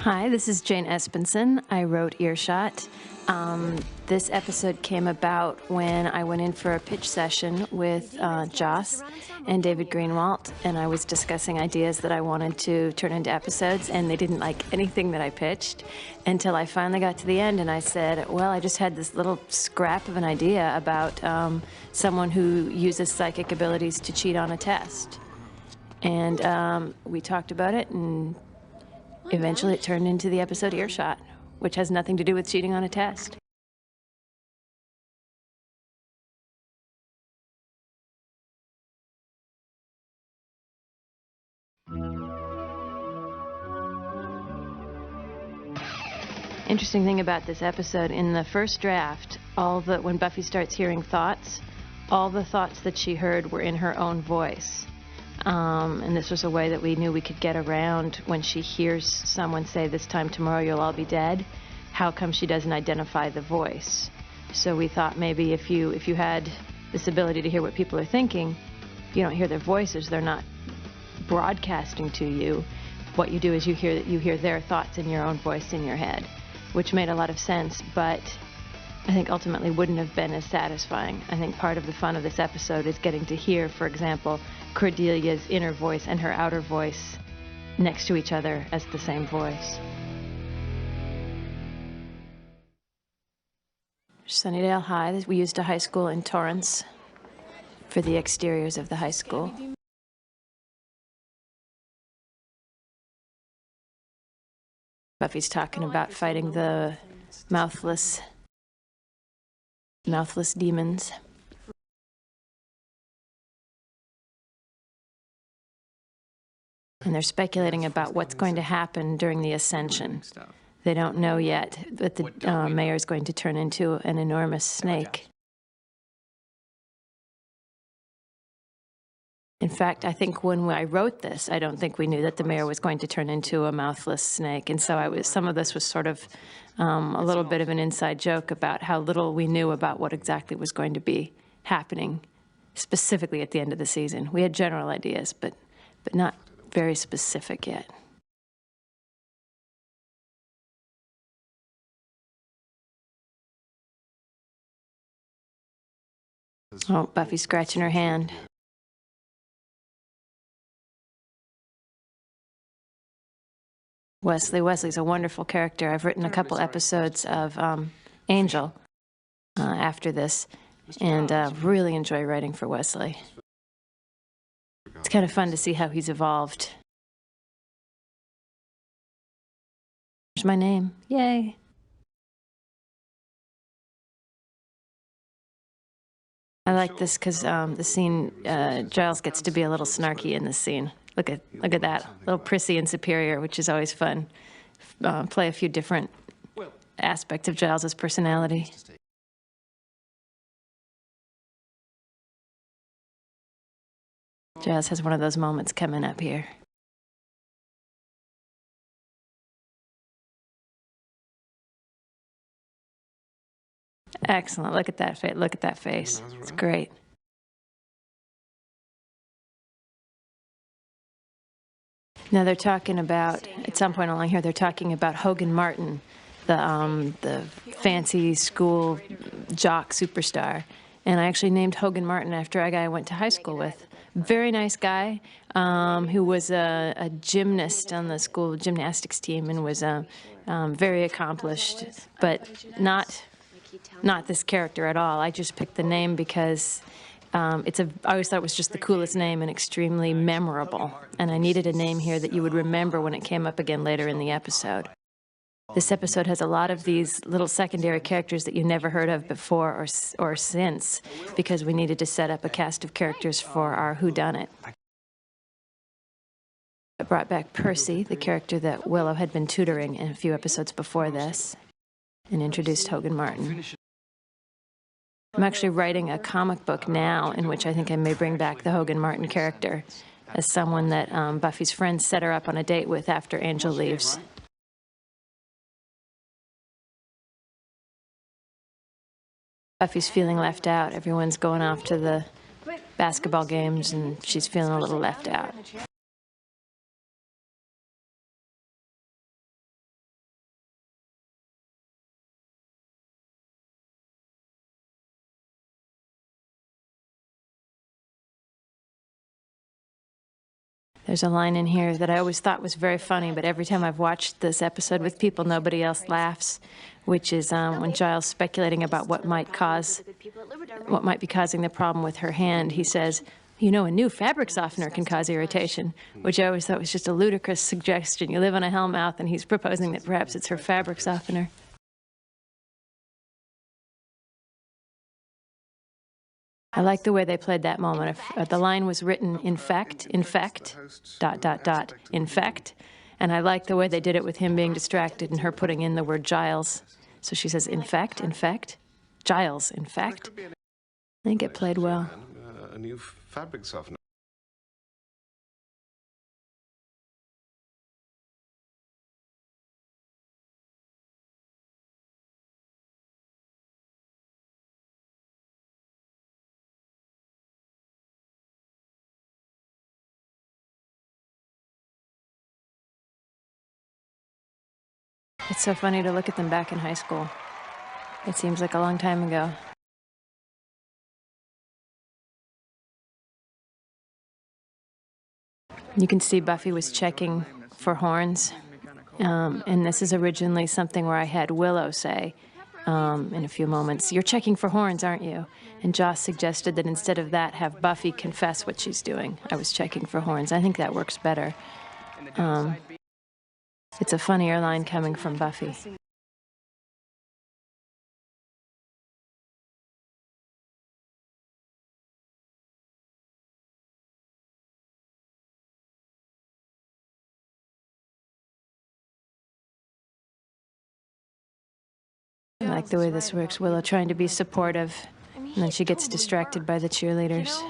Hi, this is Jane Espenson. I wrote Earshot. This episode came about when I went in for a pitch session with Joss and David Greenwalt, and I was discussing ideas that I wanted to turn into episodes, and they didn't like anything that I pitched until I finally got to the end, and I said, well, I just had this little scrap of an idea about someone who uses psychic abilities to cheat on a test. And we talked about it, and eventually it turned into the episode Earshot, which has nothing to do with cheating on a test. Interesting thing about this episode, in the first draft, when Buffy starts hearing thoughts, all the thoughts that she heard were in her own voice. And this was a way that we knew we could get around when she hears someone say, "This time tomorrow you'll all be dead." How come she doesn't identify the voice? So we thought maybe if you had this ability to hear what people are thinking, if you don't hear their voices, they're not broadcasting to you. What you do is you hear their thoughts in your own voice in your head, which made a lot of sense, but I think ultimately wouldn't have been as satisfying. I think part of the fun of this episode is getting to hear, for example, Cordelia's inner voice and her outer voice next to each other as the same voice. Sunnydale High. We used a high school in Torrance for the exteriors of the high school. Buffy's talking about fighting the mouthless demons. And they're speculating about what's going to happen during the ascension. They don't know yet that the mayor is going to turn into an enormous snake. In fact, I think when I wrote this, I don't think we knew that the mayor was going to turn into a mouthless snake. And so some of this was sort of a little bit of an inside joke about how little we knew about what exactly was going to be happening specifically at the end of the season. We had general ideas, but not very specific yet. Oh, Buffy's scratching her hand. Wesley's a wonderful character. I've written a couple episodes of Angel after this, and really enjoy writing for Wesley. It's kind of fun to see how he's evolved. Here's my name. Yay. I like this because the scene, Giles gets to be a little snarky in this scene. Look at that, a little prissy and superior, which is always fun. Play a few different aspects of Giles's personality. Giles has one of those moments coming up here. Excellent. Look at that face. Look at that face. It's great. Now they're talking about, at some point along here, they're talking about Hogan Martin, the fancy school jock superstar. And I actually named Hogan Martin after a guy I went to high school with. Very nice guy who was a gymnast on the school gymnastics team and was very accomplished, but not this character at all. I just picked the name because I always thought it was just the coolest name and extremely memorable. And I needed a name here that you would remember when it came up again later in the episode. This episode has a lot of these little secondary characters that you never heard of before or since, because we needed to set up a cast of characters for our whodunit. I brought back Percy, the character that Willow had been tutoring in a few episodes before this, and introduced Hogan Martin. I'm actually writing a comic book now in which I think I may bring back the Hogan Martin character as someone that Buffy's friends set her up on a date with after Angel leaves. Buffy's feeling left out. Everyone's going off to the basketball games, and she's feeling a little left out. There's a line in here that I always thought was very funny, but every time I've watched this episode with people, nobody else laughs, which is when Giles speculating about what might be causing the problem with her hand. He says, you know, a new fabric softener can cause irritation, which I always thought was just a ludicrous suggestion. You live on a Hellmouth, and he's proposing that perhaps it's her fabric softener. I like the way they played that moment. If the line was written infect, infect, and I like the way they did it with him being distracted and her putting in the word Giles. So she says infect, Giles, infect. I think it played well. A new fabric softener. It's so funny to look at them back in high school. It seems like a long time ago. You can see Buffy was checking for horns. And this is originally something where I had Willow say in a few moments, "You're checking for horns, aren't you?" And Joss suggested that instead of that, have Buffy confess what she's doing. I was checking for horns. I think that works better. It's a funnier line coming from Buffy. I like the way this works. Willow trying to be supportive, and then she gets distracted by the cheerleaders.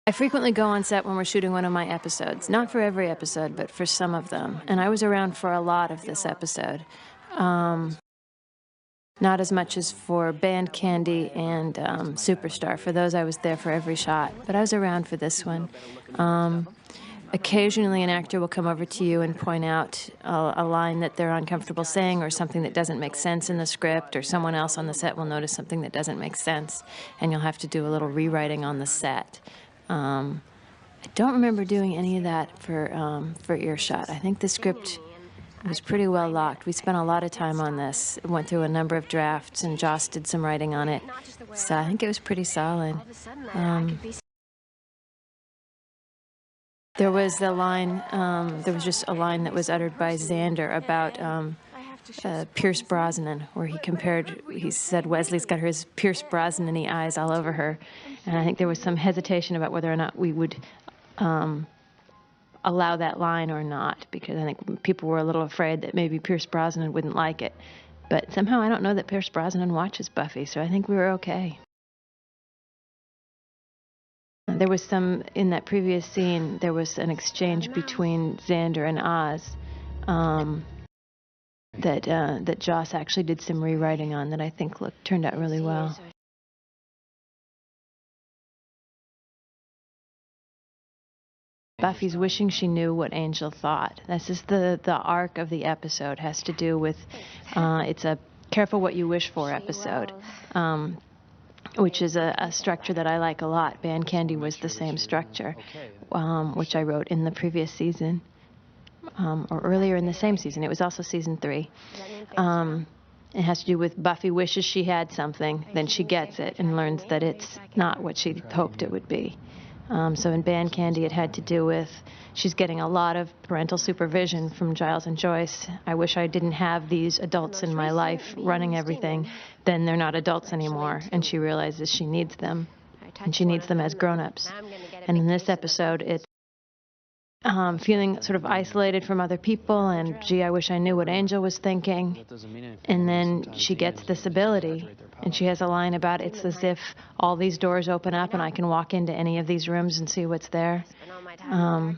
I frequently go on set when we're shooting one of my episodes. Not for every episode, but for some of them. And I was around for a lot of this episode. Not as much as for Band Candy and Superstar. For those, I was there for every shot. But I was around for this one. Occasionally, an actor will come over to you and point out a line that they're uncomfortable saying or something that doesn't make sense in the script, or someone else on the set will notice something that doesn't make sense, and you'll have to do a little rewriting on the set. I don't remember doing any of that for Earshot. I think the script was pretty well locked. We spent a lot of time on this. It went through a number of drafts, and Joss did some writing on it. So I think it was pretty solid. There was the line, there was just a line that was uttered by Xander about Pierce Brosnan, where he said Wesley's got his Pierce Brosnan-y eyes all over her. And I think there was some hesitation about whether or not we would allow that line or not, because I think people were a little afraid that maybe Pierce Brosnan wouldn't like it. But somehow I don't know that Pierce Brosnan watches Buffy, so I think we were okay. There was in that previous scene, there was an exchange between Xander and Oz that Joss actually did some rewriting on that I think turned out really well. Buffy's wishing she knew what Angel thought. This is the arc of the episode, has to do with, it's a careful what you wish for episode, which is a structure that I like a lot. Band Candy was the same structure, which I wrote in the previous season, or earlier in the same season. It was also season 3. It has to do with Buffy wishes she had something, then she gets it and learns that it's not what she hoped it would be. So in Band Candy, it had to do with she's getting a lot of parental supervision from Giles and Joyce. I wish I didn't have these adults in my life running everything. Then they're not adults anymore, and she realizes she needs them, and she needs them as grown-ups. And in this episode, it's feeling sort of isolated from other people, and gee, I wish I knew what Angel was thinking. And then she gets this ability, and she has a line about it's as if all these doors open up and I can walk into any of these rooms and see what's there. And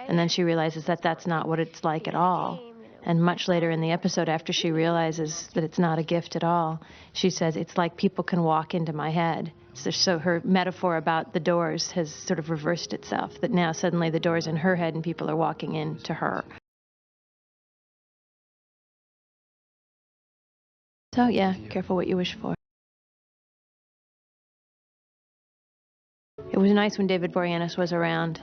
then she realizes that that's not what it's like at all. And much later in the episode, after she realizes that it's not a gift at all, she says, it's like people can walk into my head. So her metaphor about the doors has sort of reversed itself, that now suddenly the door's in her head and people are walking into her. So yeah, careful what you wish for. It was nice when David Boreanaz was around.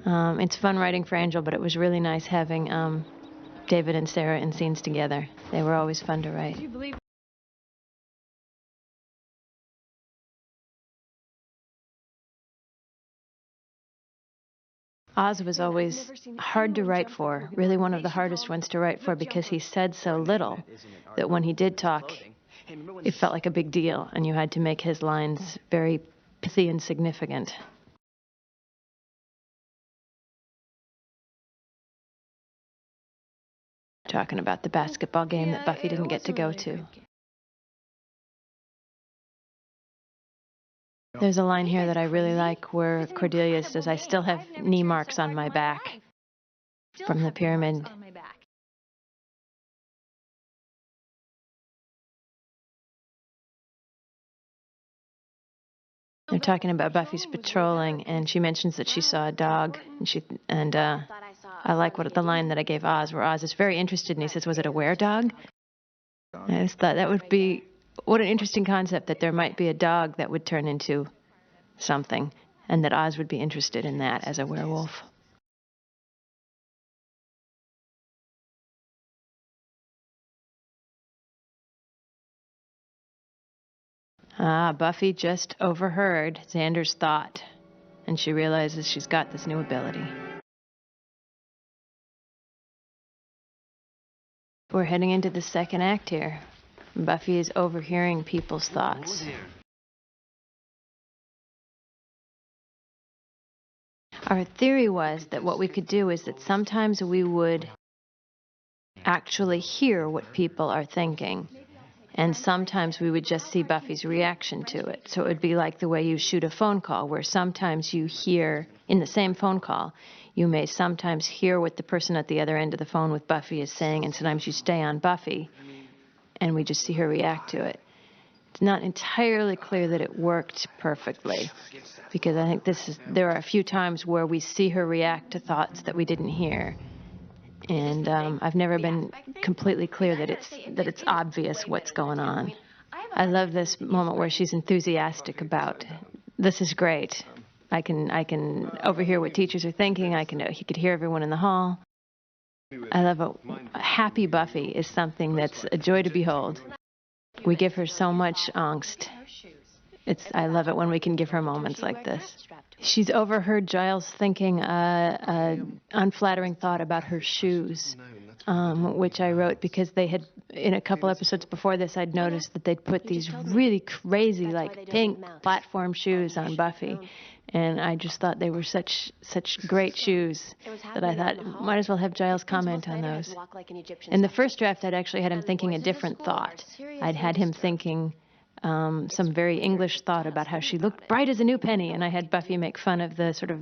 It's fun writing for Angel, but it was really nice having David and Sarah in scenes together. They were always fun to write. Oz was always hard to write for, really one of the hardest ones to write for, because he said so little that when he did talk, it felt like a big deal, and you had to make his lines very pithy and significant. Talking about the basketball game that Buffy didn't get to go to. There's a line here that I really like where Cordelia says, I still have knee marks on my back from the pyramid. They're talking about Buffy's patrolling, and she mentions that she saw a dog, and I like the line that I gave Oz, where Oz is very interested, and he says, was it a were-dog? I just thought that would be, what an interesting concept, that there might be a dog that would turn into something, and that Oz would be interested in that as a werewolf. Buffy just overheard Xander's thought, and she realizes she's got this new ability. We're heading into the second act here. Buffy is overhearing people's thoughts. Our theory was that what we could do is that sometimes we would actually hear what people are thinking, and sometimes we would just see Buffy's reaction to it. So it would be like the way you shoot a phone call, where sometimes you hear, in the same phone call, you may sometimes hear what the person at the other end of the phone with Buffy is saying, and sometimes you stay on Buffy, and we just see her react to it. It's not entirely clear that it worked perfectly, because I think there are a few times where we see her react to thoughts that we didn't hear. And I've never been completely clear that it's obvious what's going on. I love this moment where she's enthusiastic about, this is great. I can overhear what teachers are thinking. He could hear everyone in the hall. I love it. Happy Buffy is something that's a joy to behold. We give her so much angst. I love it when we can give her moments like this. She's overheard Giles thinking an unflattering thought about her shoes, which I wrote because they had, in a couple episodes before this, I'd noticed that they'd put these really crazy, like pink platform shoes on Buffy. And I just thought they were such great shoes that I thought, might as well have Giles comment on those. In the first draft, I'd actually had him thinking a different thought. I'd had him thinking some very English thought about how she looked bright as a new penny, and I had Buffy make fun of the sort of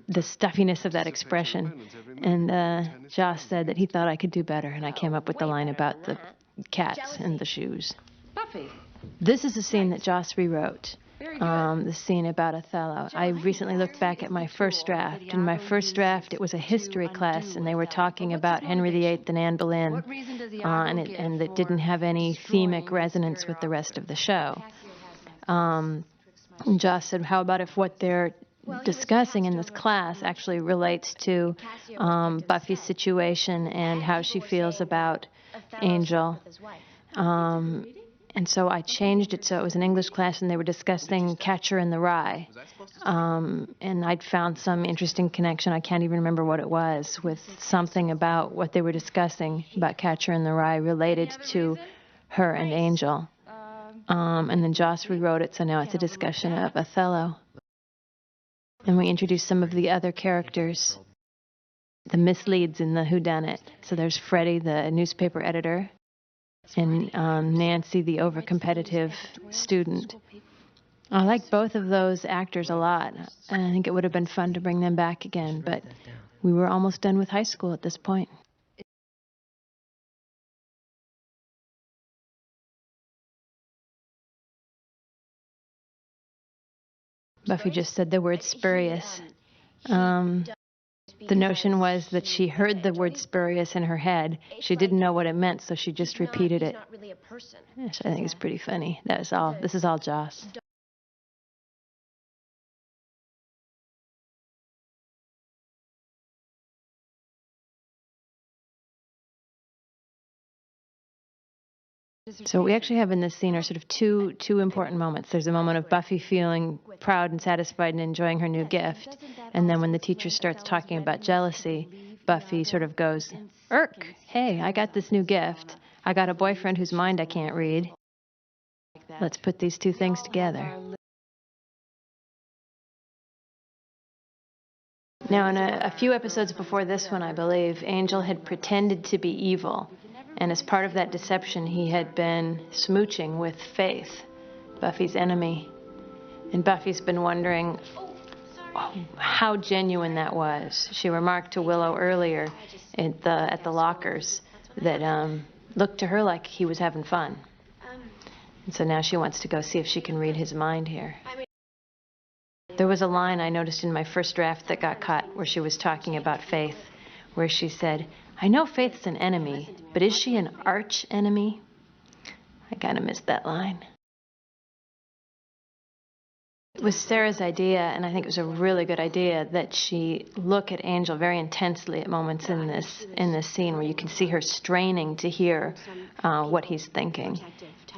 the stuffiness of that expression. And Joss said that he thought I could do better, and I came up with the line about the cats and the shoes. Buffy. This is a scene that Joss rewrote. The scene about Othello. I recently looked back at my first draft. In my first draft, it was a history class, and they were talking about Henry VIII and Anne Boleyn, and it didn't have any themic resonance with the rest of the show. Joss said, how about if what they're discussing in this class actually relates to Buffy's situation and how she feels about Angel? And so I changed it so it was an English class, and they were discussing Catcher in the Rye. And I'd found some interesting connection, I can't even remember what it was, with something about what they were discussing about Catcher in the Rye related to her and Angel. And then Joss rewrote it, so now it's a discussion of Othello. And we introduced some of the other characters, the misleads in the whodunit. So there's Freddie, the newspaper editor, and Nancy, the overcompetitive student. I like both of those actors a lot, and I think it would have been fun to bring them back again, but we were almost done with high school at this point. Buffy just said the word spurious. The notion was that she heard the word spurious in her head. She didn't know what it meant, so she just repeated it. Which I think is pretty funny. This is all Joss. So what we actually have in this scene are sort of two important moments. There's a moment of Buffy feeling proud and satisfied and enjoying her new gift. And then when the teacher starts talking about jealousy, Buffy sort of goes, "Irk, hey, I got this new gift. I got a boyfriend whose mind I can't read. Let's put these two things together." Now, in a few episodes before this one, I believe, Angel had pretended to be evil. And as part of that deception, he had been smooching with Faith, Buffy's enemy. And Buffy's been wondering how genuine that was. She remarked to Willow earlier at the lockers that looked to her like he was having fun. And so now she wants to go see if she can read his mind here. There was a line I noticed in my first draft that got cut where she was talking about Faith, where she said, "I know Faith's an enemy, but is she an arch enemy?" I kind of missed that line. It was Sarah's idea, and I think it was a really good idea, that she look at Angel very intensely at moments in this scene where you can see her straining to hear what he's thinking.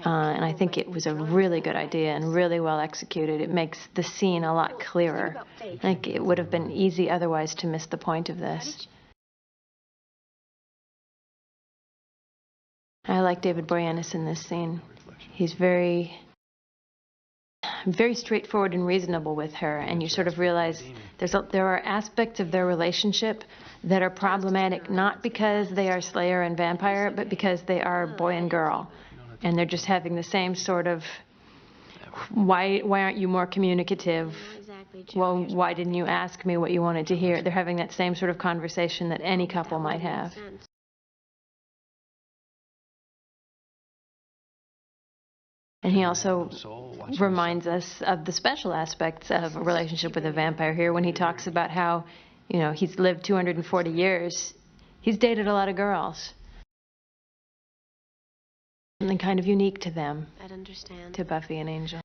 And I think it was a really good idea and really well executed. It makes the scene a lot clearer. I think it would have been easy otherwise to miss the point of this. I like David Boreanaz in this scene. He's very straightforward and reasonable with her, and you sort of realize there are aspects of their relationship that are problematic, not because they are Slayer and vampire, but because they are boy and girl. And they're just having the same sort of, why aren't you more communicative? Well, why didn't you ask me what you wanted to hear? They're having that same sort of conversation that any couple might have. And he also reminds us of the special aspects of a relationship with a vampire here when he talks about how, he's lived 240 years. He's dated a lot of girls. Something kind of unique to them. I'd understand. To Buffy and Angel.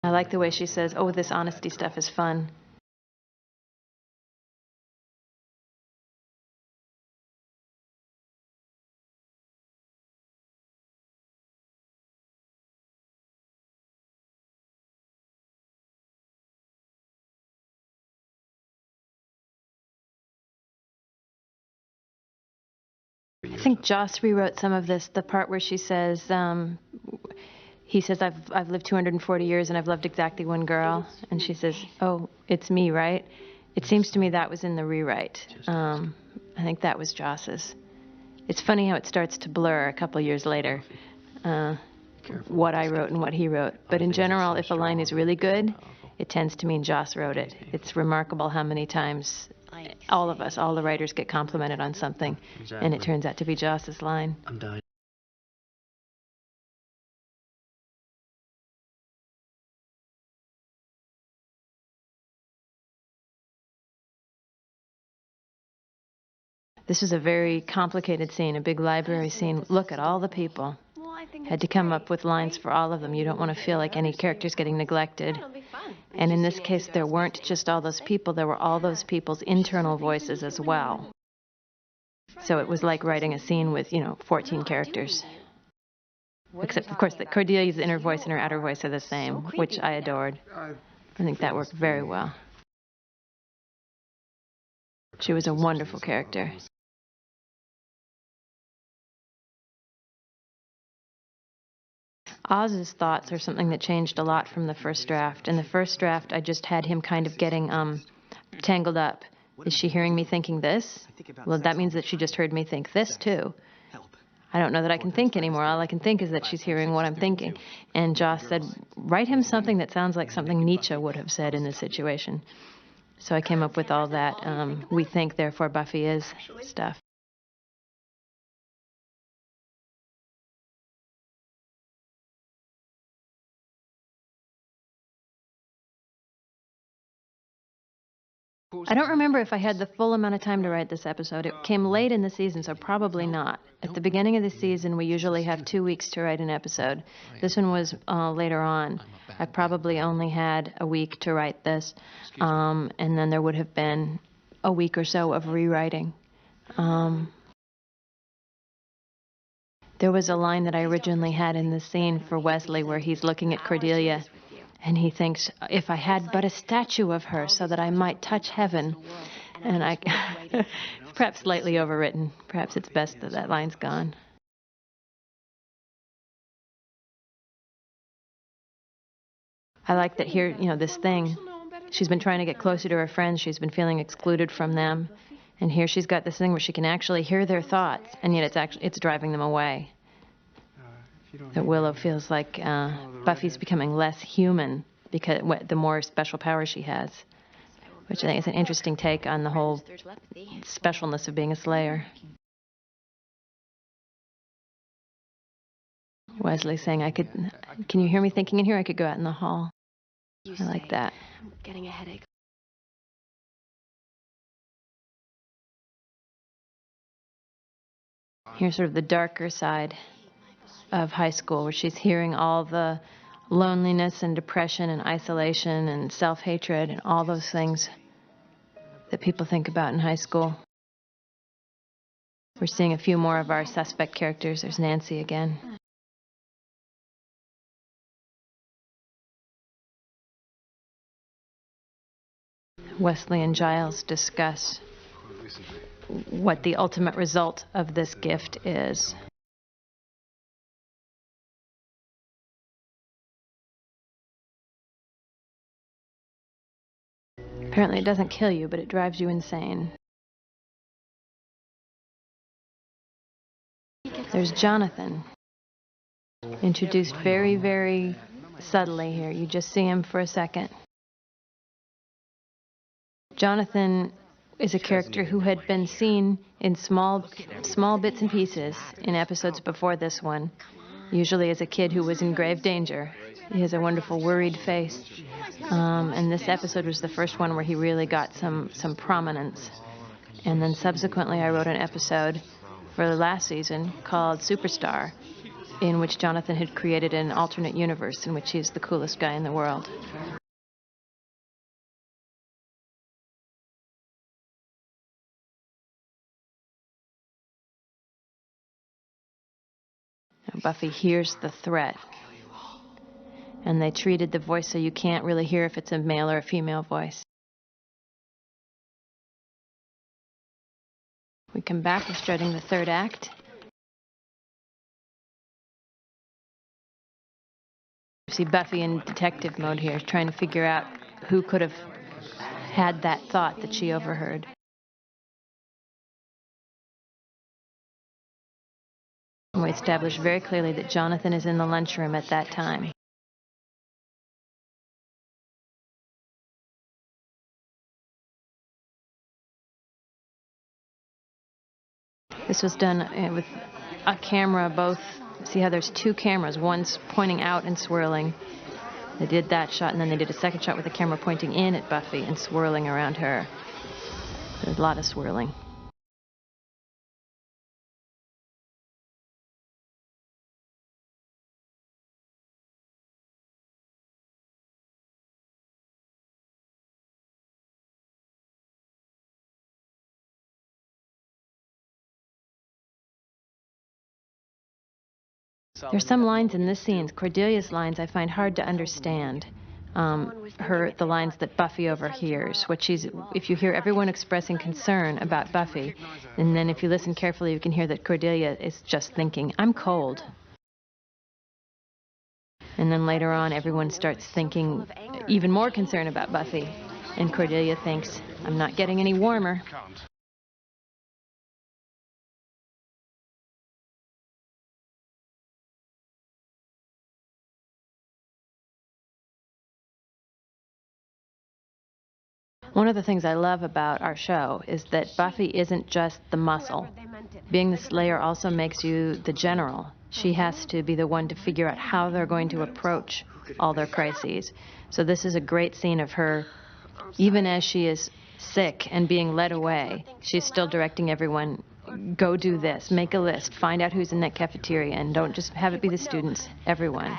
I like the way she says, "Oh, this honesty stuff is fun." I think Joss rewrote some of this, the part where she says, he says, I've lived 240 years and I've loved exactly one girl. And she says, "Oh, it's me, right?" It seems to me that was in the rewrite. I think that was Joss's. It's funny how it starts to blur a couple years later, what I wrote and what he wrote. But in general, if a line is really good, it tends to mean Joss wrote it. It's remarkable how many times all of us, all the writers, get complimented on something, and it turns out to be Joss's line. I'm dying. This is a very complicated scene, a big library scene. Look at all the people. Had to come up with lines for all of them. You don't want to feel like any character's getting neglected. And in this case, there weren't just all those people. There were all those people's internal voices as well. So it was like writing a scene with, 14 characters. Except, of course, that Cordelia's inner voice and her outer voice are the same, which I adored. I think that worked very well. She was a wonderful character. Oz's thoughts are something that changed a lot from the first draft. In the first draft, I just had him kind of getting tangled up. Is she hearing me thinking this? Well, that means that she just heard me think this, too. I don't know that I can think anymore. All I can think is that she's hearing what I'm thinking. And Joss said, write him something that sounds like something Nietzsche would have said in this situation. So I came up with all that we think, therefore Buffy is stuff. I don't remember if I had the full amount of time to write this episode. It came late in the season, so probably not. At the beginning of the season, we usually have 2 weeks to write an episode. This one was later on. I probably only had a week to write this, and then there would have been a week or so of rewriting. There was a line that I originally had in the scene for Wesley where he's looking at Cordelia and he thinks, if I had but a statue of her so that I might touch heaven. And perhaps slightly overwritten. Perhaps it's best that that line's gone. I like that here, this thing. She's been trying to get closer to her friends. She's been feeling excluded from them. And here she's got this thing where she can actually hear their thoughts, and yet it's driving them away. That Willow feels like Buffy's becoming less human because the more special power she has, which I think is an interesting take on the whole specialness of being a Slayer. Wesley saying, can you hear me thinking in here? I could go out in the hall. I like that. I'm getting a headache. Here's sort of the darker side of high school, where she's hearing all the loneliness and depression and isolation and self-hatred and all those things that people think about in high school. We're seeing a few more of our suspect characters. There's Nancy again. Wesley and Giles discuss what the ultimate result of this gift is. Apparently it doesn't kill you, but it drives you insane. There's Jonathan, introduced very, very subtly here. You just see him for a second. Jonathan is a character who had been seen in small bits and pieces in episodes before this one, usually as a kid who was in grave danger. He has a wonderful worried face, and this episode was the first one where he really got some prominence. And then subsequently I wrote an episode for the last season called Superstar, in which Jonathan had created an alternate universe in which he's the coolest guy in the world. Buffy hears the threat, and they treated the voice so you can't really hear if it's a male or a female voice. We come back, we're starting the third act. You see Buffy in detective mode here, trying to figure out who could have had that thought that she overheard. We established very clearly that Jonathan is in the lunchroom at that time. This was done with a camera, both. See how there's two cameras, one's pointing out and swirling. They did that shot, and then they did a second shot with the camera pointing in at Buffy and swirling around her. There's a lot of swirling. There's some lines in this scene, Cordelia's lines, I find hard to understand. The lines that Buffy overhears, if you hear everyone expressing concern about Buffy, and then if you listen carefully, you can hear that Cordelia is just thinking, I'm cold. And then later on, everyone starts thinking even more concern about Buffy, and Cordelia thinks, I'm not getting any warmer. One of the things I love about our show is that Buffy isn't just the muscle. Being the Slayer also makes you the general. She has to be the one to figure out how they're going to approach all their crises. So this is a great scene of her, even as she is sick and being led away, she's still directing everyone, go do this, make a list, find out who's in that cafeteria, and don't just have it be the students, everyone.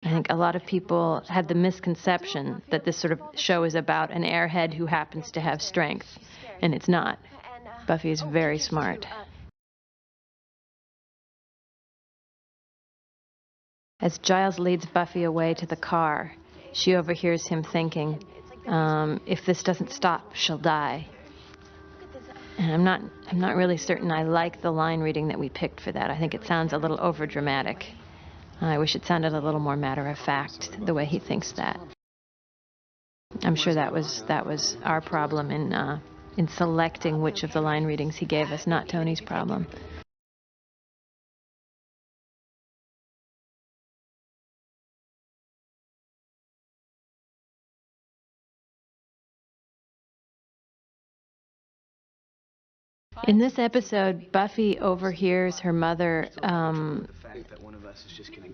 I think a lot of people have the misconception that this sort of show is about an airhead who happens to have strength, and it's not. Buffy is very smart. As Giles leads Buffy away to the car, she overhears him thinking, if this doesn't stop, she'll die. And I'm not really certain I like the line reading that we picked for that. I think it sounds a little overdramatic. I wish it sounded a little more matter-of-fact, the way he thinks that. I'm sure that was our problem in selecting which of the line readings he gave us, not Tony's problem. In this episode, Buffy overhears her mother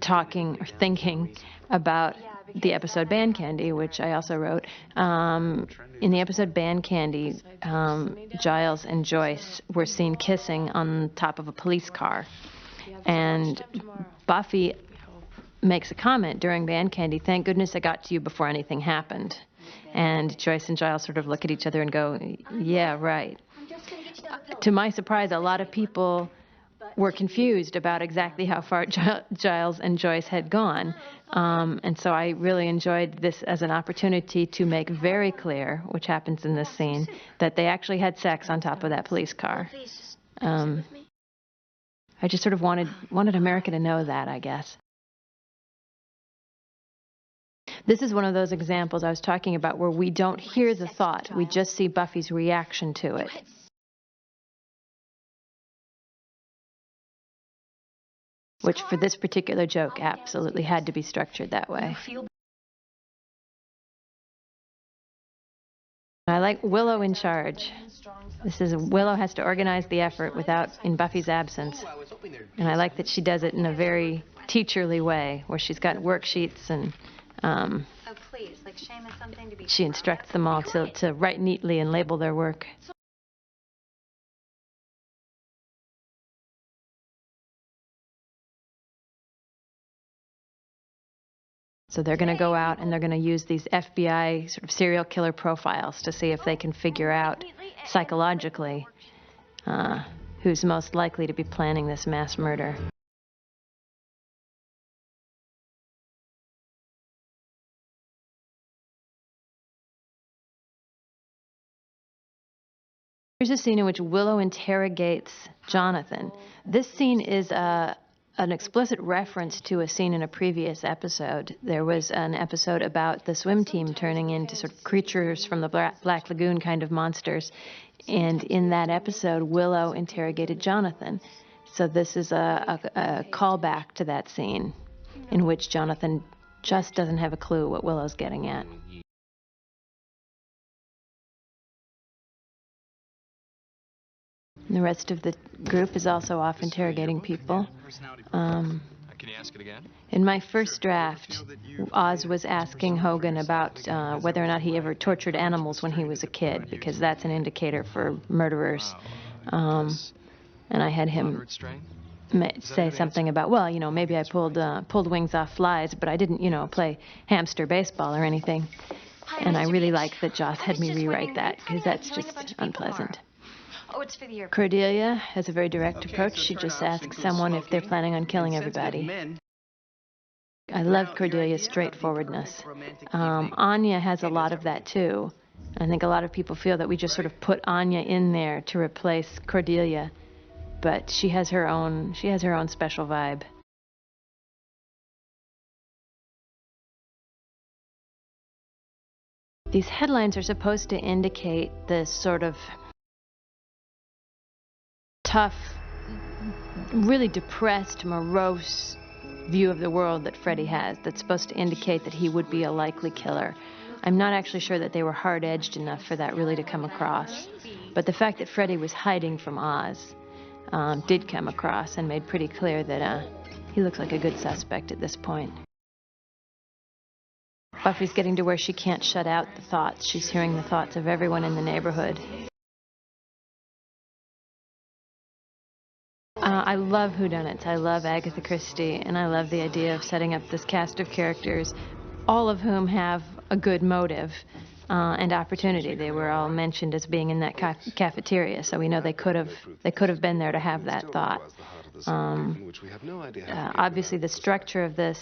talking or thinking about the episode Band Candy, which I also wrote. In the episode Band Candy, Giles and Joyce were seen kissing on top of a police car. And Buffy makes a comment during Band Candy, thank goodness I got to you before anything happened. And Joyce and Giles sort of look at each other and go, yeah, right. To my surprise, a lot of people were confused about exactly how far Giles and Joyce had gone. And so I really enjoyed this as an opportunity to make very clear, which happens in this scene, that they actually had sex on top of that police car. I just sort of wanted America to know that, I guess. This is one of those examples I was talking about where we don't hear the thought, we just see Buffy's reaction to it. Which for this particular joke absolutely had to be structured that way. I like Willow in charge. Willow has to organize the effort in Buffy's absence. And I like that she does it in a very teacherly way, where she's got worksheets and she instructs them all to write neatly and label their work. So they're going to go out and they're going to use these FBI sort of serial killer profiles to see if they can figure out psychologically who's most likely to be planning this mass murder. Here's a scene in which Willow interrogates Jonathan. This scene is an explicit reference to a scene in a previous episode. There was an episode about the swim team turning into sort of creatures from the Black Lagoon kind of monsters. And in that episode, Willow interrogated Jonathan. So this is a callback to that scene in which Jonathan just doesn't have a clue what Willow's getting at. And the rest of the group is also off interrogating people. In my first draft, Oz was asking Hogan about whether or not he ever tortured animals when he was a kid, because that's an indicator for murderers. And I had him say something about, well, maybe I pulled wings off flies, but I didn't, play hamster baseball or anything. And I really like that Joss had me rewrite that, because that's just unpleasant. Oh, it's for the airport. Cordelia has a very direct approach. She just asks someone if they're planning on killing everybody. I love Cordelia's straightforwardness. Anya has a lot of that too. I think a lot of people feel that we just sort of put Anya in there to replace Cordelia, but she has her own special vibe. These headlines are supposed to indicate this sort of tough, really depressed, morose view of the world that Freddy has, that's supposed to indicate that he would be a likely killer. I'm not actually sure that they were hard-edged enough for that really to come across. But the fact that Freddy was hiding from Oz did come across and made pretty clear that he looks like a good suspect at this point. Buffy's getting to where she can't shut out the thoughts. She's hearing the thoughts of everyone in the neighborhood. I love whodunits. I love Agatha Christie, and I love the idea of setting up this cast of characters, all of whom have a good motive and opportunity. They were all mentioned as being in that cafeteria, so we know they could have been there to have that thought. Obviously, the structure of this,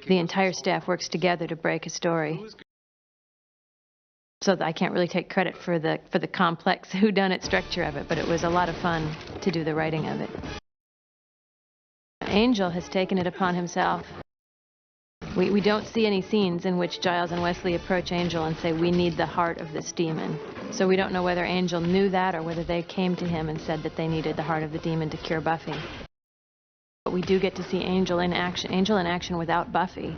the entire staff works together to break a story. So I can't really take credit for the complex whodunit structure of it, but it was a lot of fun to do the writing of it. Angel has taken it upon himself. We don't see any scenes in which Giles and Wesley approach Angel and say, we need the heart of this demon. So we don't know whether Angel knew that or whether they came to him and said that they needed the heart of the demon to cure Buffy. But we do get to see Angel in action without Buffy.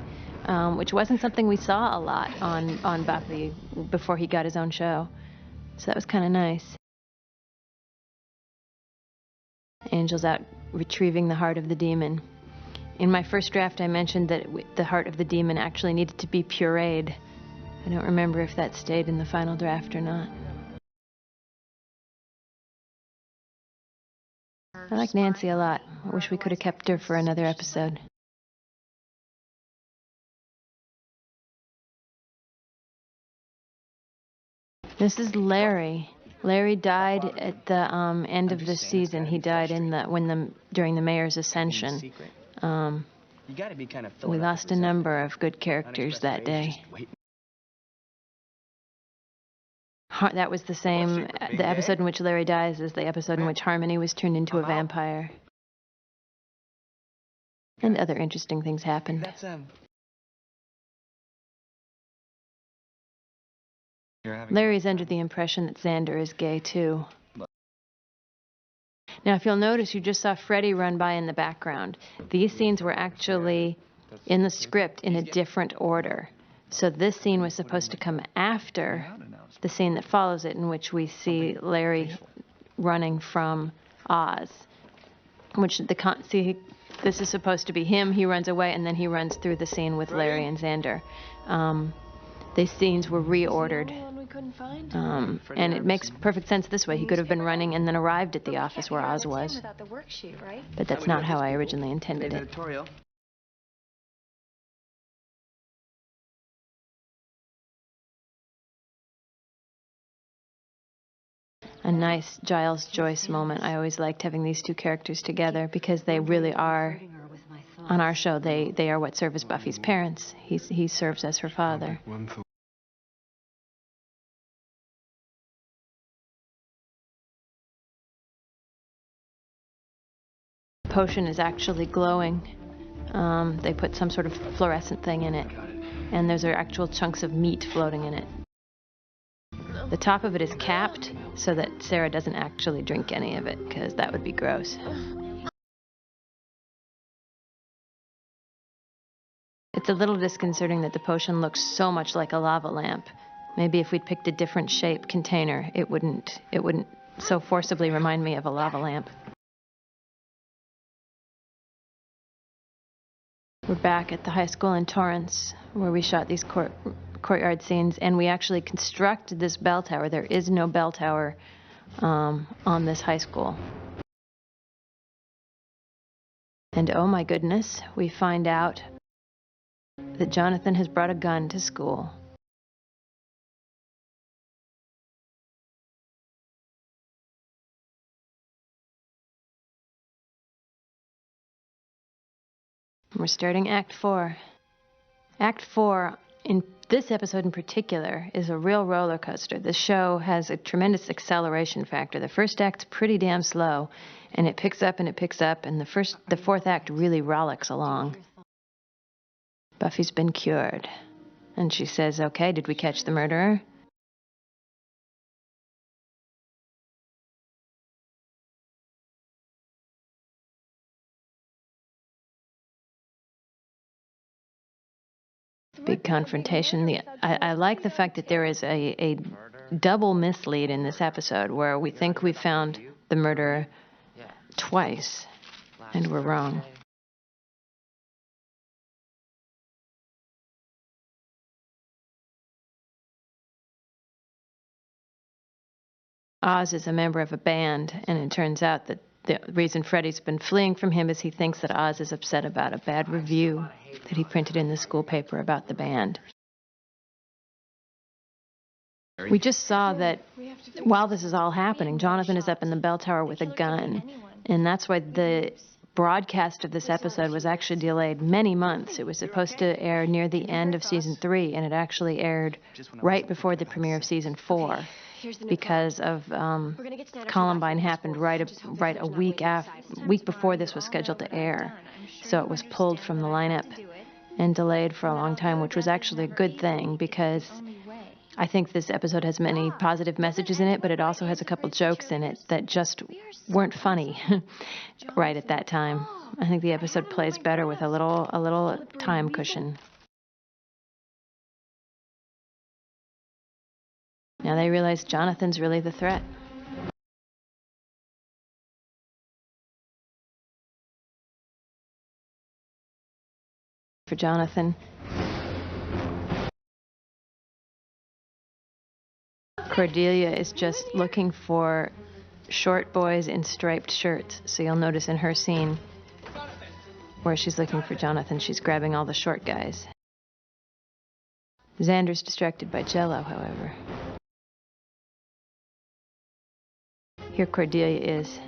Which wasn't something we saw a lot on Buffy before he got his own show. So that was kind of nice. Angel's out retrieving the heart of the demon. In my first draft, I mentioned that the heart of the demon actually needed to be pureed. I don't remember if that stayed in the final draft or not. I like Nancy a lot. I wish we could have kept her for another episode. This is Larry. Larry died at the end of the season. He died during the mayor's ascension. We lost a number of good characters that day. That was the episode in which Larry dies is the episode in which Harmony was turned into a vampire. And other interesting things happened. Larry's under the impression that Xander is gay, too. Now, if you'll notice, you just saw Freddy run by in the background. These scenes were actually in the script in a different order. So this scene was supposed to come after the scene that follows it, in which we see Larry running from Oz. This is supposed to be him. He runs away, and then he runs through the scene with Larry and Xander. These scenes were reordered. And it makes perfect sense this way. He could have been running and then arrived at the office where Oz was. But that's not how I originally intended it. A nice Giles Joyce moment. I always liked having these two characters together because they really are, on our show, they are what serve as Buffy's parents. He serves as her father. Potion is actually glowing. They put some sort of fluorescent thing in it, and those are actual chunks of meat floating in it. The top of it is capped so that Sarah doesn't actually drink any of it, because that would be gross. It's a little disconcerting that the potion looks so much like a lava lamp. Maybe if we'd picked a different shape container, it wouldn't so forcibly remind me of a lava lamp. We're back at the high school in Torrance, where we shot these courtyard scenes, and we actually constructed this bell tower. There is no bell tower on this high school. And oh my goodness, we find out that Jonathan has brought a gun to school. We're starting Act 4. Act 4, in this episode in particular, is a real roller coaster. The show has a tremendous acceleration factor. The first act's pretty damn slow, and it picks up and it picks up, and the fourth act really rollicks along. Buffy's been cured. And she says, okay, did we catch the murderer? Big confrontation. I like the fact that there is a double mislead in this episode where we think we found the murderer twice, and we're wrong. Oz is a member of a band, and it turns out that the reason Freddy's been fleeing from him is he thinks that Oz is upset about a bad review that he printed in the school paper about the band. We just saw that while this is all happening, Jonathan is up in the bell tower with a gun, and that's why the broadcast of this episode was actually delayed many months. It was supposed to air near the end of season 3, and it actually aired right before the premiere of season 4 because of Columbine happened right a week before this was scheduled to air. So it was pulled from the lineup and delayed for a long time, which was actually a good thing because I think this episode has many positive messages in it, but it also has a couple jokes in it that just weren't funny right at that time. I think the episode plays better with a little time cushion. Now they realize Jonathan's really the threat. For Jonathan. Cordelia is just looking for short boys in striped shirts. So you'll notice in her scene where she's looking for Jonathan, she's grabbing all the short guys. Xander's distracted by Jello, however. Here Cordelia is.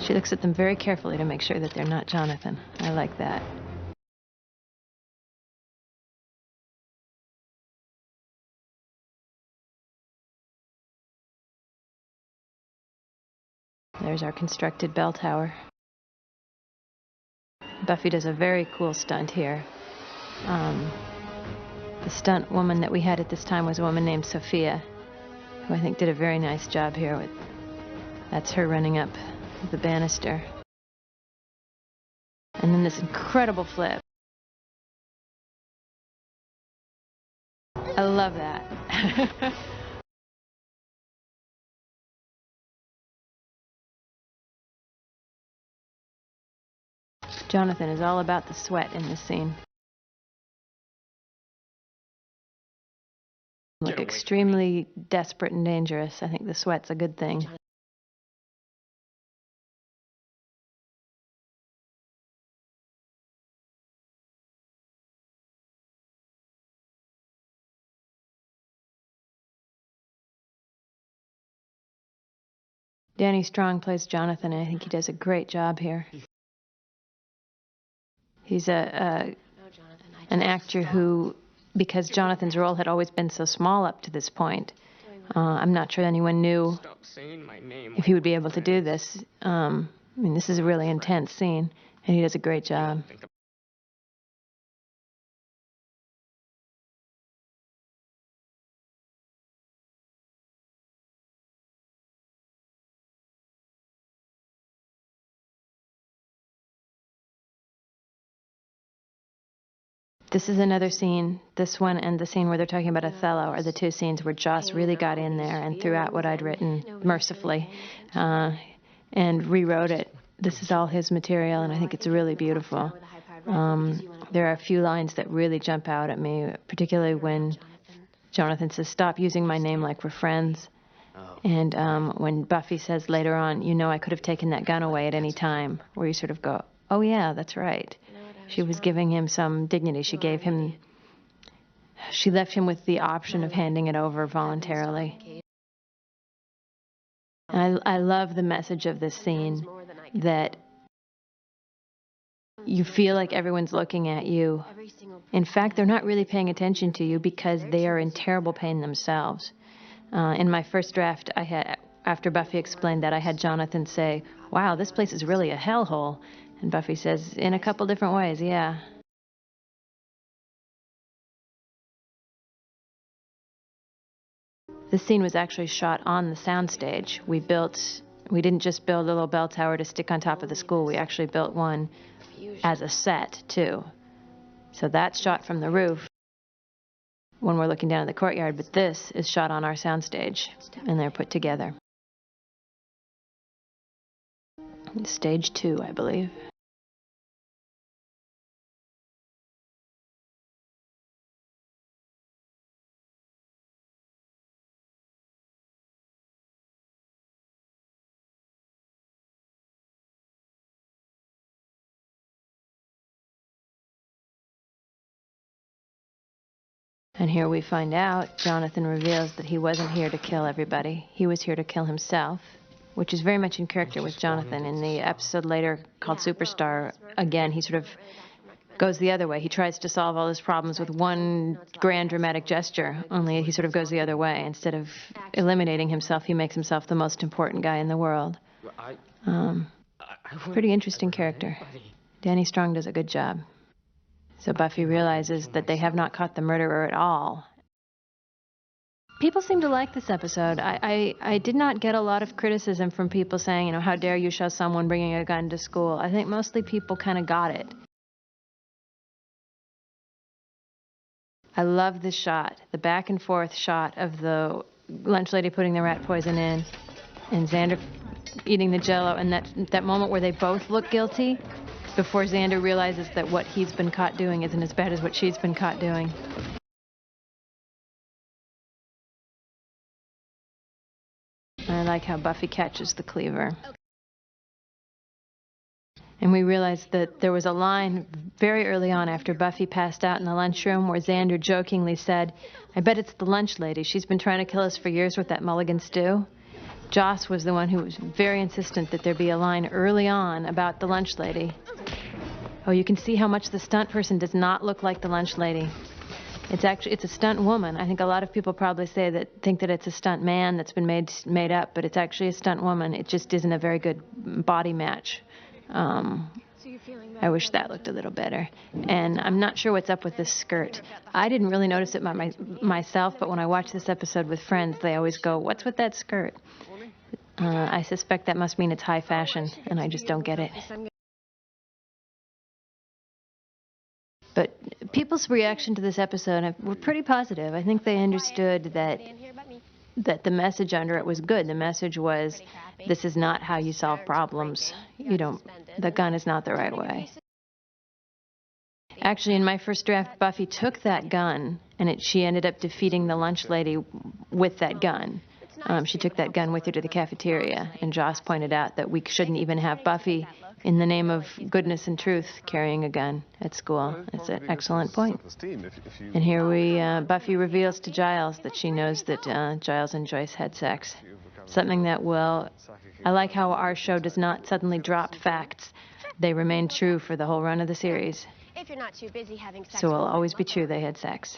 She looks at them very carefully to make sure that they're not Jonathan. I like that. There's our constructed bell tower. Buffy does a very cool stunt here. The stunt woman that we had at this time was a woman named Sophia, who I think did a very nice job here with. That's her running up the banister. And then this incredible flip. I love that. Jonathan is all about the sweat in this scene. Look extremely desperate and dangerous. I think the sweat's a good thing. Danny Strong plays Jonathan, and I think he does a great job here. He's an actor who, because Jonathan's role had always been so small up to this point, I'm not sure anyone knew if he would be able to do this. I mean, this is a really intense scene, and he does a great job. This is another scene. This one and the scene where they're talking about Othello are the two scenes where Joss really got in there and threw out what I'd written mercifully and rewrote it. This is all his material, and I think it's really beautiful. There are a few lines that really jump out at me, particularly when Jonathan says, "Stop using my name like we're friends." And when Buffy says later on, "You know, I could have taken that gun away at any time," where you sort of go, "Oh yeah, that's right." She was giving him some dignity. She left him with the option of handing it over voluntarily. And I love the message of this scene, that you feel like everyone's looking at you. In fact, they're not really paying attention to you because they are in terrible pain themselves. In my first draft, after Buffy explained that, I had Jonathan say, "Wow, this place is really a hellhole." And Buffy says, "In a couple different ways, yeah." This scene was actually shot on the soundstage. We didn't just build a little bell tower to stick on top of the school. We actually built one as a set, too. So that's shot from the roof when we're looking down at the courtyard, but this is shot on our soundstage, and they're put together. Stage 2, I believe. And here we find out, Jonathan reveals that he wasn't here to kill everybody. He was here to kill himself, which is very much in character with Jonathan. In the episode later called Superstar, again, he sort of goes the other way. He tries to solve all his problems with one grand dramatic gesture, only he sort of goes the other way. Instead of eliminating himself, he makes himself the most important guy in the world. Pretty interesting character. Danny Strong does a good job. So Buffy realizes that they have not caught the murderer at all. People seem to like this episode. I did not get a lot of criticism from people saying, you know, how dare you show someone bringing a gun to school. I think mostly people kind of got it. I love this shot, the back and forth shot of the lunch lady putting the rat poison in and Xander eating the Jell-O, and that moment where they both look guilty before Xander realizes that what he's been caught doing isn't as bad as what she's been caught doing. I like how Buffy catches the cleaver. And we realized that there was a line very early on after Buffy passed out in the lunchroom where Xander jokingly said, "I bet it's the lunch lady. She's been trying to kill us for years with that mulligan stew." Joss was the one who was very insistent that there be a line early on about the lunch lady. Oh, you can see how much the stunt person does not look like the lunch lady. It's a stunt woman. I think a lot of people probably think that it's a stunt man that's been made up, but it's actually a stunt woman. It just isn't a very good body match. I wish that looked a little better. And I'm not sure what's up with this skirt. I didn't really notice it myself, but when I watch this episode with friends, they always go, "What's with that skirt?" I suspect that must mean it's high fashion, and I just don't get it. But people's reaction to this episode were pretty positive. I think they understood that the message under it was good. The message was, this is not how you solve problems. The gun is not the right way. Actually, in my first draft, Buffy took that gun, and she ended up defeating the lunch lady with that gun. She took that gun with her to the cafeteria, and Joss pointed out that we shouldn't even have Buffy, in the name of goodness and truth, carrying a gun at school. That's an excellent point. And here Buffy reveals to Giles that she knows that Giles and Joyce had sex. Something that I like how our show does not suddenly drop facts. They remain true for the whole run of the series. So it'll always be true they had sex.